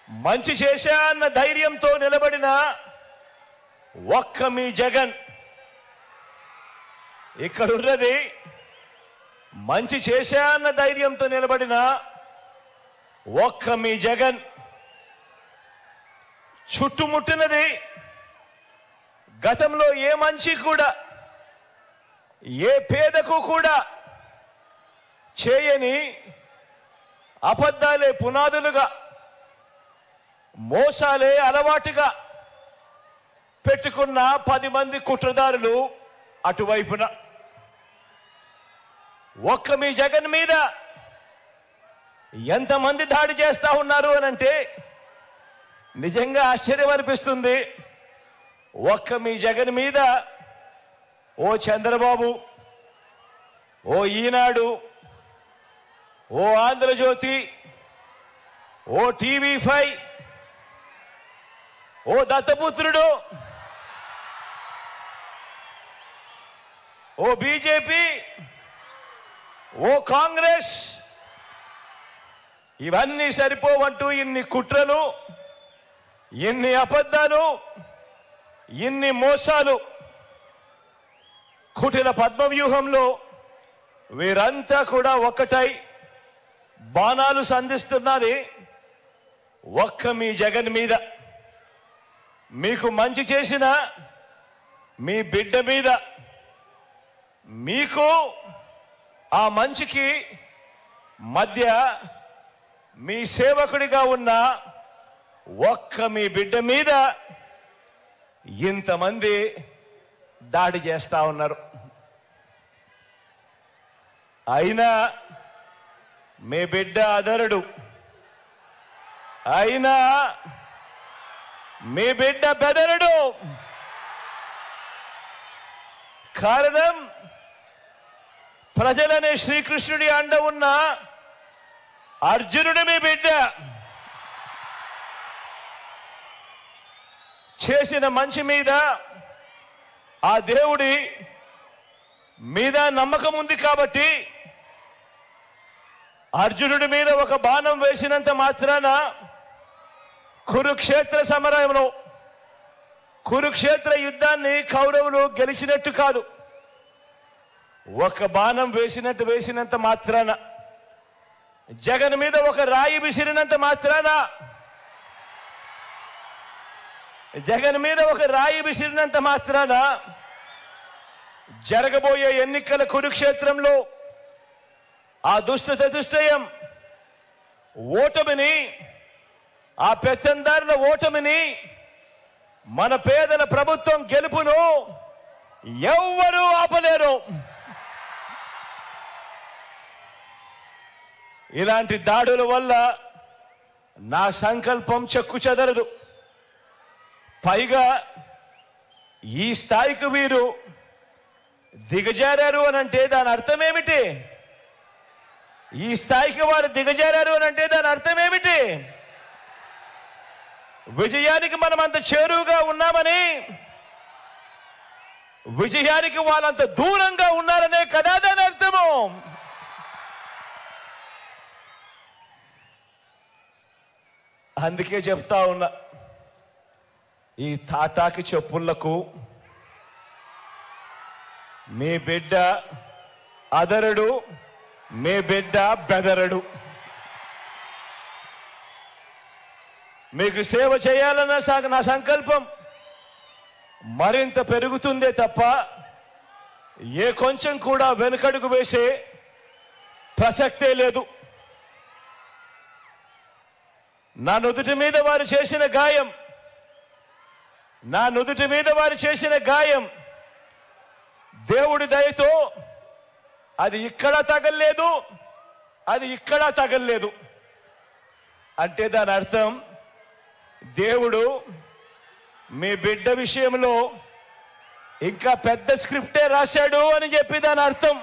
మంచి చేశా అన్న ధైర్యంతో నిలబడిన ఒక్క మీ జగన్. ఇక్కడ ఉన్నది మంచి చేశా అన్న ధైర్యంతో నిలబడిన ఒక్క మీ జగన్. చుట్టుముట్టినది గతంలో ఏ మంచి కూడా ఏ పేదకు కూడా చేయని అబద్ధాలే పునాదులుగా, మోసాలే అలవాటుగా పెట్టుకున్న 10 మంది కుట్రదారులు అటువైపున. ఒక్క మీ జగన్ మీద ఎంతమంది దాడి చేస్తా ఉన్నారు అనంటే నిజంగా ఆశ్చర్యం అనిపిస్తుంది. ఒక్క మీ జగన్ మీద ఓ చంద్రబాబు, ఓ ఈనాడు, ఓ ఆంధ్రజ్యోతి, ఓ టీవీ5, ఓ దత్తపుత్రుడు, ఓ బీజేపీ, ఓ కాంగ్రెస్, ఇవన్నీ సరిపోవంటూ ఇన్ని కుట్రలు, ఇన్ని అబద్ధాలు, ఇన్ని మోసాలు, కుటిల పద్మవ్యూహంలో వీరంతా కూడా ఒక్కటై బాణాలు సంధిస్తున్నది ఒక్క మీ జగన్ మీద. మీకు మంచి చేసిన మీ బిడ్డ మీద, మీకు ఆ మంచికి మధ్య మీ సేవకుడిగా ఉన్న ఒక్క మీ బిడ్డ మీద ఇంతమంది దాడి చేస్తా ఉన్నారు. అయినా మీ బిడ్డ అదరుడు, అయినా మీ బిడ్డ బెదరుడు. కారణం ప్రజలనే శ్రీకృష్ణుడి అండ ఉన్న అర్జునుడు మీ బిడ్డ. చేసిన మంచి మీద ఆ దేవుడి మీద నమ్మకం ఉంది కాబట్టి అర్జునుడి మీద ఒక బాణం వేసినంత మాత్రాన కురుక్షేత్ర సమరంలో, కురుక్షేత్ర యుద్ధాన్ని కౌరవులు గెలిచినట్టు కాదు. ఒక బాణం వేసినంత మాత్రాన, జగన్ మీద ఒక రాయి విసిరినంత మాత్రాన, జగన్ మీద ఒక రాయి విసిరినంత మాత్రాన జరగబోయే ఎన్నికల కురుక్షేత్రంలో ఆ దుష్టయం ఓటమిని, ఆ పెత్తందారుల ఓటమిని, మన పేదల ప్రభుత్వం గెలుపును ఎవ్వరూ ఆపలేరు. ఇలాంటి దాడుల వల్ల నా సంకల్పం చెక్కు చెదరదు. పైగా ఈ స్థాయికి వీరు దిగజారారు అనంటే దాని అర్థం ఏమిటి? ఈ స్థాయికి వారు దిగజారారు అనంటే దాని అర్థం ఏమిటి? విజయానికి మనం అంత చేరువుగా ఉన్నామని, విజయానికి వాళ్ళంత దూరంగా ఉన్నారనే కదా దాని అర్థము. అందుకే చెప్తా ఉన్నా, ఈ తాటాకి చెప్పుళ్లకు మీ బిడ్డ అదరుడు, మీ బిడ్డ బెదరడు. మీకు సేవ చేయాలన్న నా సంకల్పం మరింత పెరుగుతుందే తప్ప ఏ కొంచెం కూడా వెనుకడుగు వేసే ప్రసక్తే లేదు. నా నుదుటి మీద వారు చేసిన గాయం, నా నుదుటి మీద వారు చేసిన గాయం దేవుడి దయతో అది ఇక్కడ తగల్లేదు, అది ఇక్కడ తగల్లేదు. అంటే దాని అర్థం దేవుడు మీ బిడ్డ విషయంలో ఇంకా పెద్ద స్క్రిప్టే రాశాడు అని చెప్పి దాని అర్థం.